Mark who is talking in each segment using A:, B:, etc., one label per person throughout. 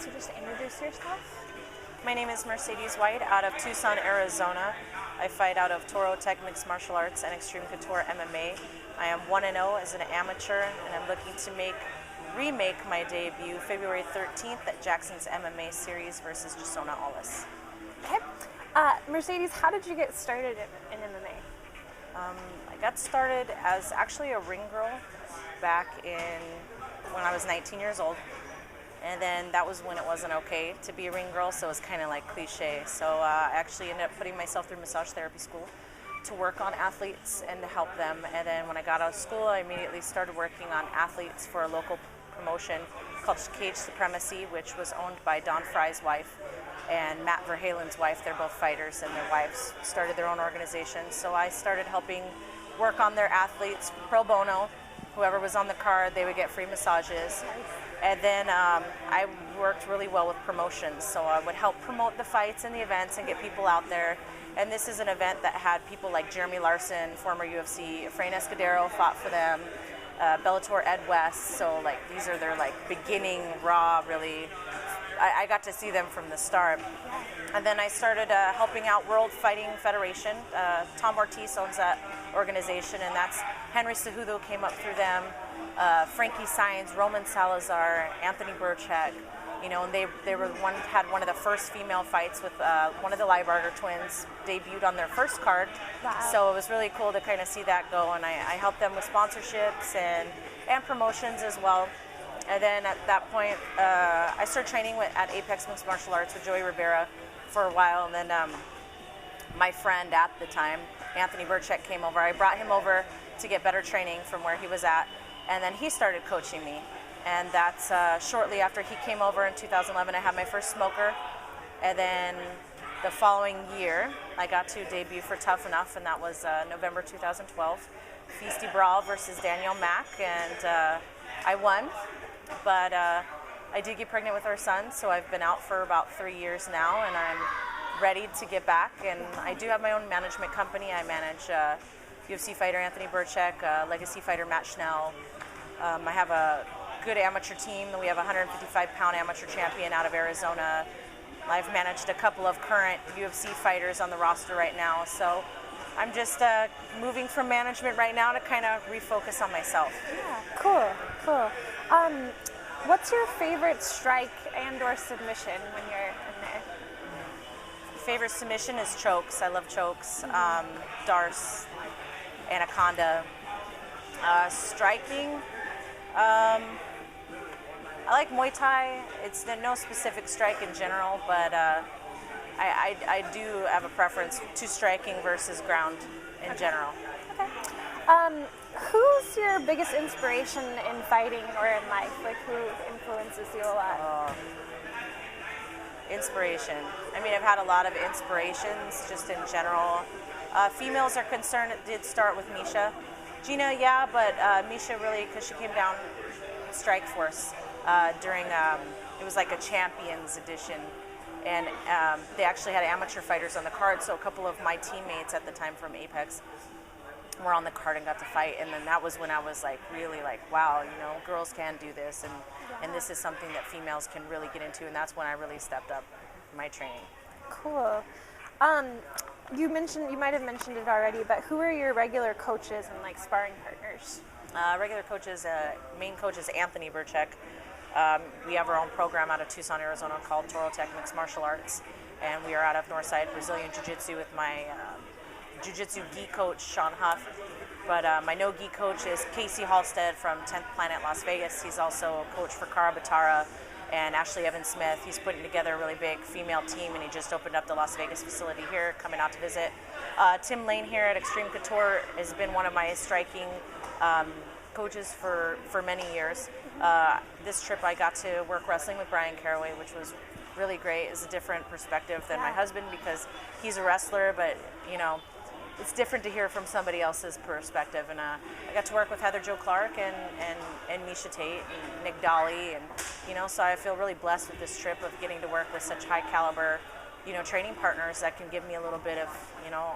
A: to just introduce yourself?
B: My name is Mercedes White out of Tucson, Arizona. I fight out of Torotech Mixed Martial Arts and Extreme Couture MMA. I am 1-0 as an amateur, and I'm looking to remake my debut February 13th at Jackson's MMA series versus Jasona Ollis.
A: Okay. Mercedes, how did you get started in MMA?
B: I got started as actually a ring girl back when I was 19 years old. And then that was when it wasn't okay to be a ring girl, so it was kind of like cliche. So I actually ended up putting myself through massage therapy school to work on athletes and to help them. And then when I got out of school, I immediately started working on athletes for a local promotion called Cage Supremacy, which was owned by Don Fry's wife and Matt Verhalen's wife. They're both fighters, and their wives started their own organization. So I started helping work on their athletes pro bono. Whoever was on the card, they would get free massages. And then I worked really well with promotions, so I would help promote the fights and the events and get people out there. And this is an event that had people like Jeremy Larson, former UFC, Efrain Escudero fought for them, Bellator Ed West. So like these are their like beginning raw, really. I got to see them from the start. And then I started helping out World Fighting Federation. Tom Ortiz owns that organization, and that's Henry Cejudo came up through them. Frankie Saenz, Roman Salazar, Anthony Burchak, and they had one of the first female fights with one of the Liebarger twins debuted on their first card.
A: Wow.
B: So it was really cool to kind of see that go, and I helped them with sponsorships and promotions as well. And then at that point, I started training at Apex Mixed Martial Arts with Joey Rivera for a while, and then my friend at the time, Anthony Burchak, came over. I brought him over to get better training from where he was at. And then he started coaching me, and that's shortly after he came over in 2011. I had my first smoker, and then the following year I got to debut for Tuff-N-Uff, and that was November 2012. Feisty Brawl versus Danielle Mack, and I won, but I did get pregnant with our son, so I've been out for about 3 years now, and I'm ready to get back. And I do have my own management company. I manage UFC fighter Anthony Burchak, legacy fighter Matt Schnell. I have a good amateur team. We have a 155-pound amateur champion out of Arizona. I've managed a couple of current UFC fighters on the roster right now. So I'm just moving from management right now to kind of refocus on myself.
A: Yeah, cool. What's your favorite strike and/or submission when you're in there?
B: Favorite submission is chokes. I love chokes. Darce, Anaconda. Striking, I like Muay Thai. It's no specific strike in general, but I do have a preference to striking versus ground in general.
A: Okay. Who's your biggest inspiration in fighting or in life? Like, who influences you a lot?
B: Inspiration. I mean, I've had a lot of inspirations just in general. Females are concerned. It did start with Misha. Gina, yeah, but Misha really, because she came down Strike Force during, it was like a Champions edition, and they actually had amateur fighters on the card, so a couple of my teammates at the time from Apex were on the card and got to fight, and then that was when I was like, really like, wow, girls can do this, and this is something that females can really get into, and that's when I really stepped up my training.
A: Cool. You might have mentioned it already, but who are your regular coaches and like sparring partners?
B: Regular coaches, main coach is Anthony Burchak. We have our own program out of Tucson, Arizona called Torotech Mixed Martial Arts, and we are out of Northside Brazilian Jiu-Jitsu with my Jiu-Jitsu gi coach, Sean Huff. But my no-gi coach is Casey Halstead from 10th Planet Las Vegas. He's also a coach for Cara Batara and Ashley Evans Smith. He's putting together a really big female team, and he just opened up the Las Vegas facility here, coming out to visit. Tim Lane here at Extreme Couture has been one of my striking coaches for many years. This trip I got to work wrestling with Brian Caraway, which was really great. It's a different perspective than my husband because he's a wrestler, but it's different to hear from somebody else's perspective. And I got to work with Heather Jo Clark and Misha Tate and Nick Dolly, and so I feel really blessed with this trip of getting to work with such high caliber training partners that can give me a little bit of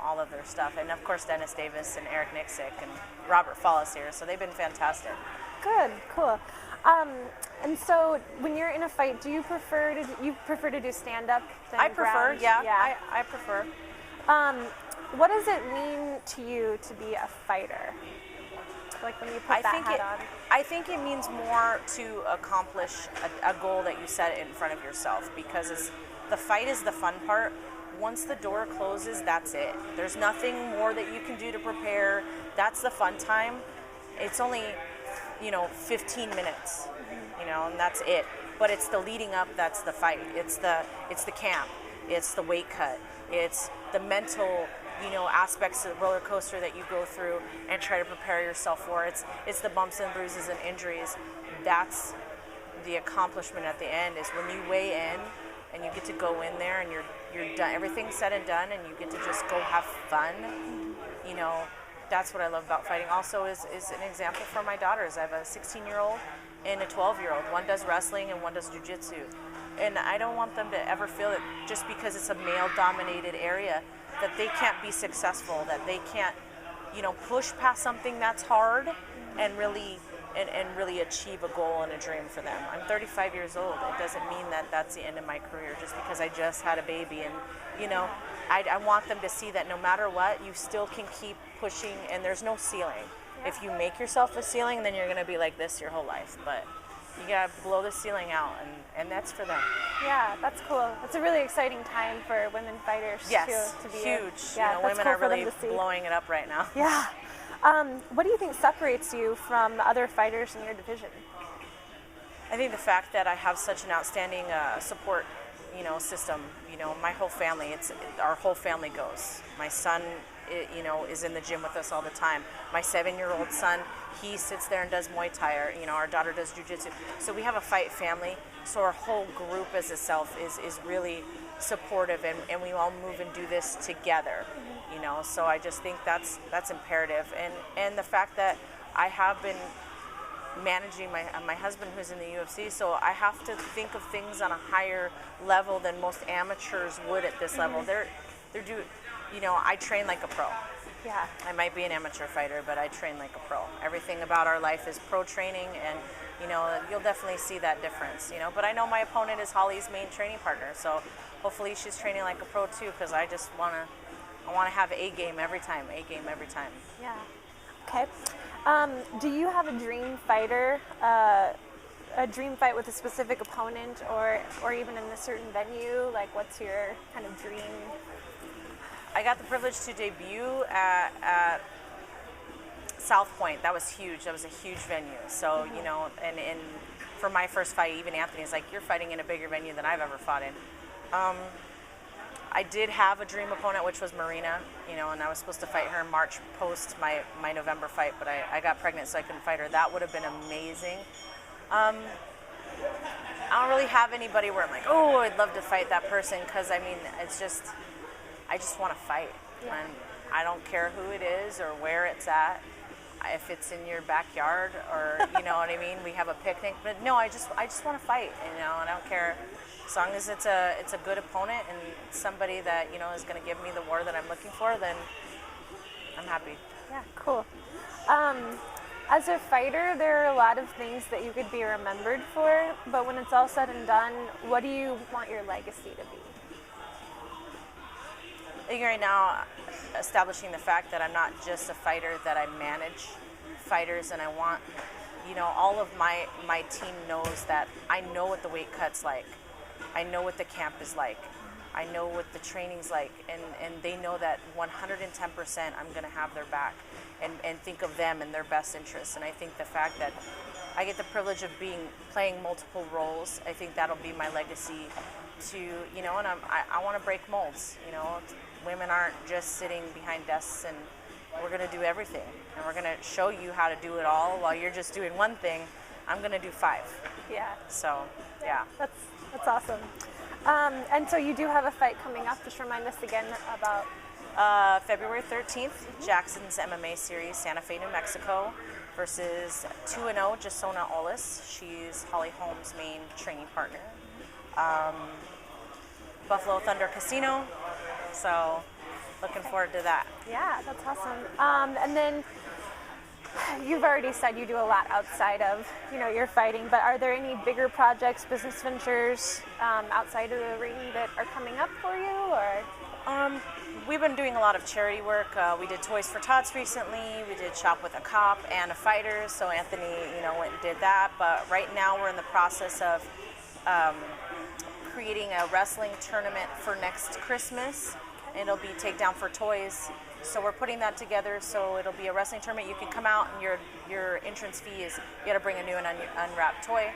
B: all of their stuff. And of course Dennis Davis and Eric Nixick and Robert Follis here, so they've been fantastic.
A: Good, cool. Um, and so when you're in a fight, do you prefer to do stand up than
B: I prefer,
A: ground?
B: yeah. I prefer.
A: What does it mean to you to be a fighter? Like when you put that hat on?
B: I think it means more to accomplish a goal that you set in front of yourself, because the fight is the fun part. Once the door closes, that's it. There's nothing more that you can do to prepare. That's the fun time. It's only, 15 minutes, and that's it. But it's the leading up that's the fight. It's the camp. It's the weight cut. It's the mental, aspects of the roller coaster that you go through and try to prepare yourself for. It's the bumps and bruises and injuries. That's the accomplishment at the end, is when you weigh in and you get to go in there and you're done. Everything's said and done, and you get to just go have fun. That's what I love about fighting. Also is an example for my daughters. I have a 16-year-old and a 12-year-old. One does wrestling and one does jiu-jitsu. And I don't want them to ever feel that just because it's a male-dominated area that they can't be successful, that they can't, push past something that's hard and really achieve a goal and a dream for them. I'm 35 years old. It doesn't mean that that's the end of my career just because I just had a baby. And, I want them to see that no matter what, you still can keep pushing, and there's no ceiling. If you make yourself a ceiling, then you're going to be like this your whole life. But you got to blow the ceiling out, and that's for them.
A: Yeah, that's cool. It's a really exciting time for women fighters
B: yes,
A: to be
B: huge.
A: That's
B: women
A: cool
B: are really
A: for them to see.
B: blowing it up right now.
A: Yeah. What do you think separates you from the other fighters in your division?
B: I think the fact that I have such an outstanding support, system. My whole family. Our whole family goes. My son, is in the gym with us all the time. My 7-year-old son, he sits there and does Muay Thai. Our daughter does jiu-jitsu. So we have a fight family. So our whole group as itself is really supportive, and we all move and do this together. So I just think that's imperative. And the fact that I have been managing my husband who's in the UFC, so I have to think of things on a higher level than most amateurs would at this level. I train like a pro.
A: Yeah.
B: I might be an amateur fighter, but I train like a pro. Everything about our life is pro training, and you'll definitely see that difference. But I know my opponent is Holly's main training partner, so hopefully she's training like a pro too, because I just want to have A game every time.
A: Yeah. Okay. Do you have a dream fighter, a dream fight with a specific opponent, or even in a certain venue? Like, what's your kind of dream?
B: I got the privilege to debut at South Point. That was huge. That was a huge venue. So, and for my first fight, even Anthony's like, you're fighting in a bigger venue than I've ever fought in. I did have a dream opponent, which was Marina, and I was supposed to fight her in March post my November fight, but I got pregnant, so I couldn't fight her. That would have been amazing. I don't really have anybody where I'm like, oh, I'd love to fight that person, because, it's just, I just want to fight.
A: Yeah.
B: And I don't care who it is or where it's at. If it's in your backyard, or, you know what I mean, we have a picnic. But no, I just want to fight, and I don't care. As long as it's a good opponent and somebody that is going to give me the war that I'm looking for, then I'm happy.
A: Yeah, cool. As a fighter, there are a lot of things that you could be remembered for, but when it's all said and done, what do you want your legacy to be?
B: I think right now, establishing the fact that I'm not just a fighter, that I manage fighters, and I want, all of my team knows that I know what the weight cut's like. I know what the camp is like. I know what the training's like, and they know that 110% I'm going to have their back and think of them and their best interests. And I think the fact that I get the privilege of playing multiple roles, I think that'll be my legacy to, and I want to break molds. Women aren't just sitting behind desks, and we're going to do everything. And we're going to show you how to do it all while you're just doing one thing. I'm going to do 5.
A: Yeah.
B: So, yeah.
A: That's awesome. And so you do have a fight coming up. Just remind us again about...
B: February 13th, Jackson's MMA series, Santa Fe, New Mexico, versus 2-0, Jasona Olis. She's Holly Holmes' main training partner. Buffalo Thunder Casino. So, looking forward to that.
A: Yeah, that's awesome. And then you've already said you do a lot outside of, your fighting, but are there any bigger projects, business ventures outside of the ring that are coming up for you, or?
B: We've been doing a lot of charity work. We did Toys for Tots recently. We did Shop with a Cop and a Fighter. So Anthony, went and did that. But right now we're in the process of creating a wrestling tournament for next Christmas. And it'll be Takedown for Toys. So we're putting that together. So it'll be a wrestling tournament. You can come out, and your entrance fee is you got to bring a new and unwrapped toy.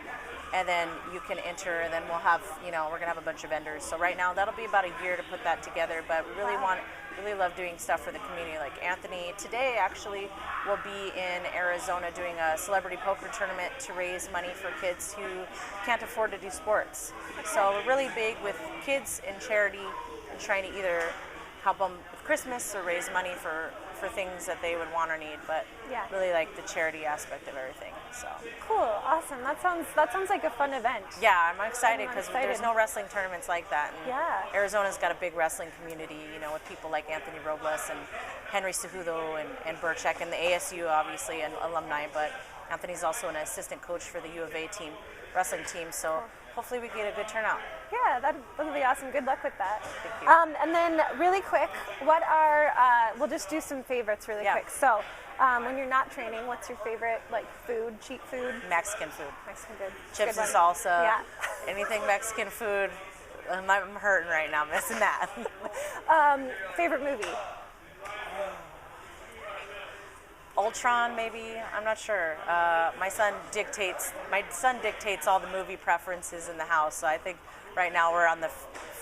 B: And then you can enter, and then we'll have, we're going to have a bunch of vendors. So right now, that'll be about a year to put that together, but we really love doing stuff for the community. Like Anthony today actually will be in Arizona doing a celebrity poker tournament to raise money for kids who can't afford to do sports. So we're really big with kids and charity and trying to either help them with Christmas or raise money for things that they would want or need, but really like the charity aspect of everything. So
A: cool, awesome. That sounds like a fun event.
B: Yeah, I'm excited because there's no wrestling tournaments like that. And Arizona's got a big wrestling community, with people like Anthony Robles and Henry Cejudo and Burchek and the ASU, obviously, and alumni. But Anthony's also an assistant coach for the U of A team, wrestling team. So hopefully we get a good turnout.
A: Yeah, that'll be awesome. Good luck with that.
B: Thank you.
A: And then really quick, what are, we'll just do some favorites really quick. So when you're not training, what's your favorite food, cheap food?
B: Mexican food.
A: Mexican food.
B: Chips and salsa. Yeah. Anything Mexican food. I'm hurting right now missing that.
A: Favorite movie?
B: Ultron, maybe. I'm not sure. My son dictates all the movie preferences in the house. So I think right now we're on the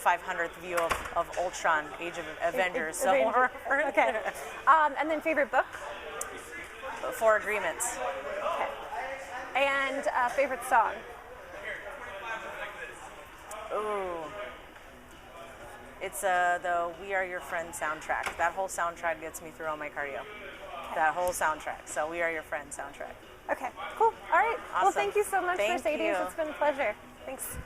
B: 500th view of Ultron, Age of Avengers.
A: Okay. And then favorite book?
B: Four Agreements.
A: Okay. And favorite song?
B: Ooh. It's the We Are Your Friend soundtrack. That whole soundtrack gets me through all my cardio. That whole soundtrack. So We Are Your Friend soundtrack.
A: Okay, cool. All right.
B: Awesome.
A: Well, thank you so much,
B: Thank
A: Mercedes.
B: you.
A: It's been a pleasure. Thanks.